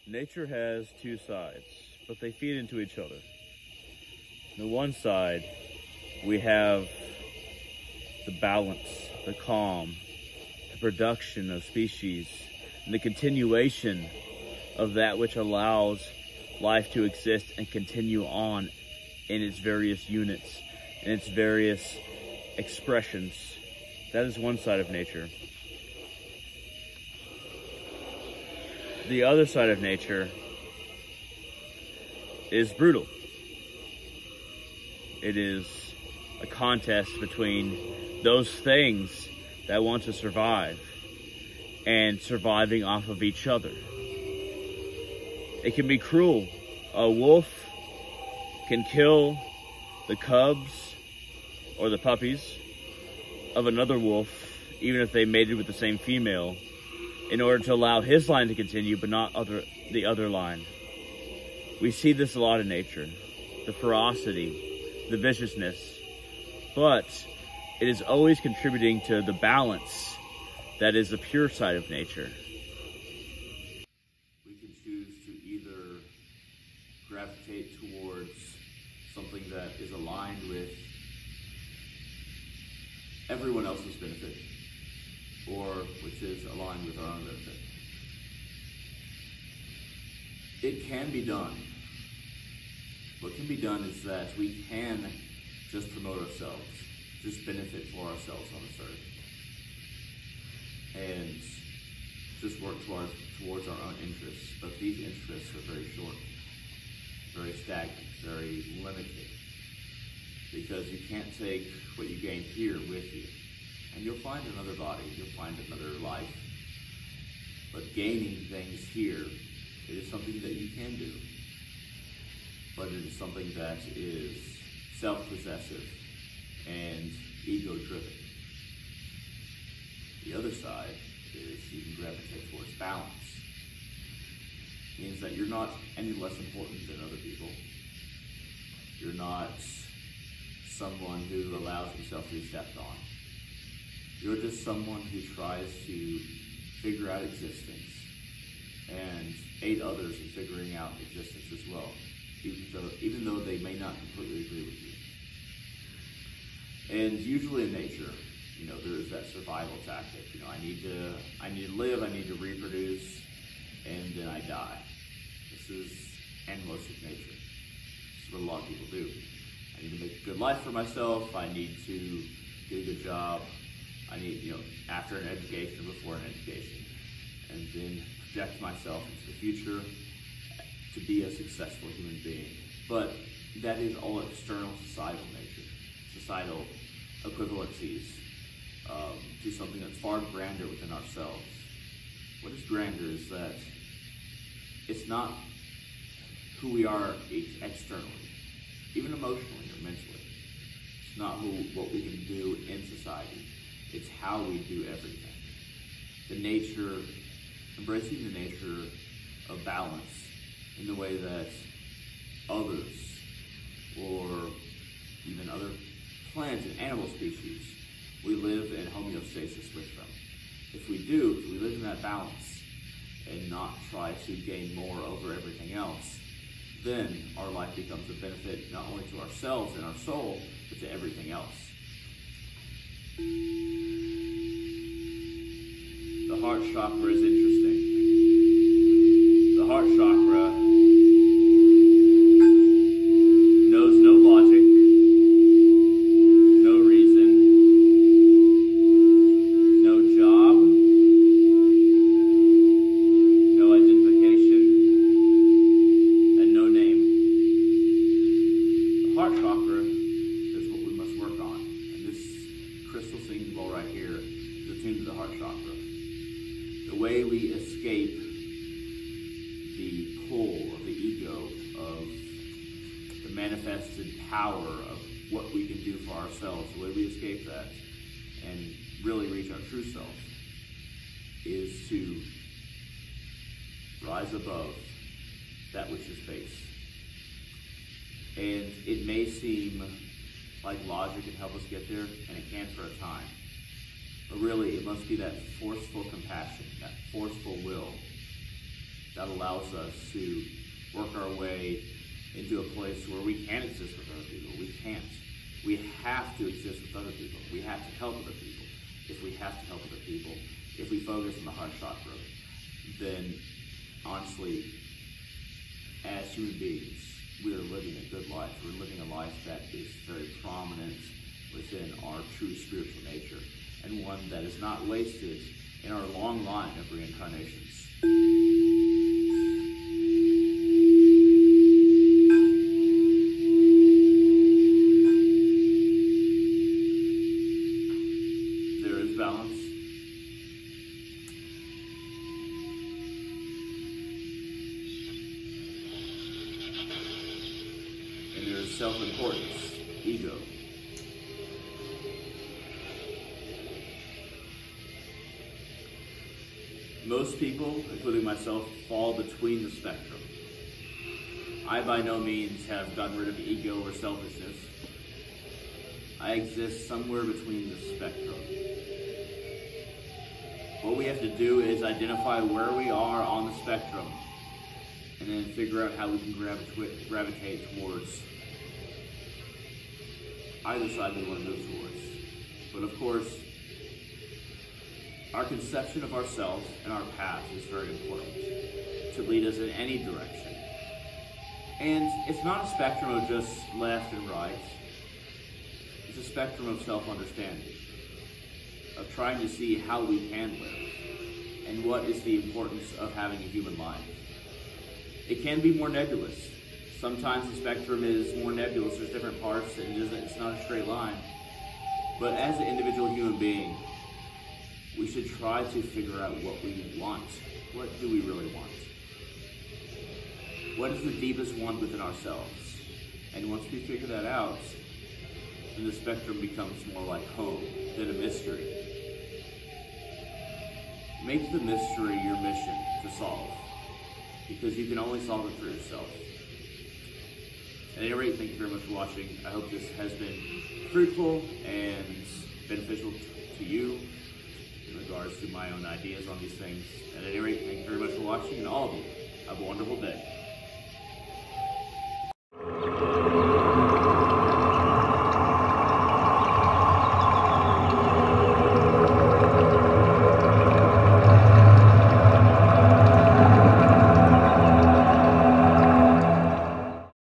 Nature has two sides, but they feed into each other. On the one side, we have the balance, the calm, the production of species, and the continuation of that which allows life to exist and continue on in its various units, in its various expressions. That is one side of nature. The other side of nature is brutal. It is a contest between those things that want to survive and surviving off of each other. It can be cruel. A wolf can kill the cubs or the puppies of another wolf, even if they mated with the same female, in order to allow his line to continue, but not the other line. We see this a lot in nature, the ferocity, the viciousness, but it is always contributing to the balance that is the pure side of nature. We can choose to either gravitate towards something that is aligned with everyone else's benefit, or which is aligned with our own benefit. It can be done. What can be done is that we can just promote ourselves, just benefit for ourselves on this earth, and just work towards our own interests. But these interests are very short, very stagnant, very limited, because you can't take what you gain here with you. And you'll find another body, you'll find another life. But gaining things here, it is something that you can do. But it is something that is self-possessive and ego-driven. The other side is you can gravitate towards balance. It means that you're not any less important than other people. You're not someone who allows himself to be stepped on. You're just someone who tries to figure out existence and aid others in figuring out existence as well, even though they may not completely agree with you. And usually in nature, there is that survival tactic. I need to live, I need to reproduce, and then I die. This is animalistic nature. This is what a lot of people do. I need to make a good life for myself. I need to get a good job. I need, after an education, before an education, and then project myself into the future to be a successful human being. But that is all external societal nature, societal equivalencies to something that's far grander within ourselves. What is grander is that it's not who we are externally, even emotionally or mentally. It's not what we can do in society. It's how we do everything. Embracing the nature of balance in the way that others, or even other plant and animal species, we live in homeostasis with them. If we live in that balance and not try to gain more over everything else, then our life becomes a benefit not only to ourselves and our soul, but to everything else. The heart chakra is interesting. The heart chakra knows no logic, no reason, no job, no identification, and no name. The heart chakra is what we must work on. And this crystal singing bowl right here is attuned to the heart chakra. The way we escape the pull of the ego, of the manifested power of what we can do for ourselves, the way we escape that and really reach our true self, is to rise above that which is base. And it may seem like logic can help us get there, and it can for a time. But really, it must be that forceful compassion, that forceful will that allows us to work our way into a place where we can exist with other people. We can't. We have to exist with other people. We have to help other people. If we have to help other people, if we focus on the heart chakra, then honestly, as human beings, we are living a good life. We're living a life that is very prominent within our true spiritual nature, and one that is not wasted in our long line of reincarnations. There is balance. And there is self-importance, ego. Most people, including myself, fall between the spectrum. I by no means have gotten rid of ego or selfishness. I exist somewhere between the spectrum. What we have to do is identify where we are on the spectrum and then figure out how we can gravitate towards either side we want to move towards. But of course, our conception of ourselves and our path is very important to lead us in any direction. And it's not a spectrum of just left and right. It's a spectrum of self-understanding, of trying to see how we can live and what is the importance of having a human life. It can be more nebulous. Sometimes the spectrum is more nebulous. There's different parts and it's not a straight line. But as an individual human being, we should try to figure out what we want. What do we really want? What is the deepest want within ourselves? And once we figure that out, then the spectrum becomes more like home than a mystery. Make the mystery your mission to solve, because you can only solve it for yourself. At any rate, thank you very much for watching. I hope this has been fruitful and beneficial to you in regards to my own ideas on these things. At any rate, thank you very much for watching, and all of you have a wonderful day.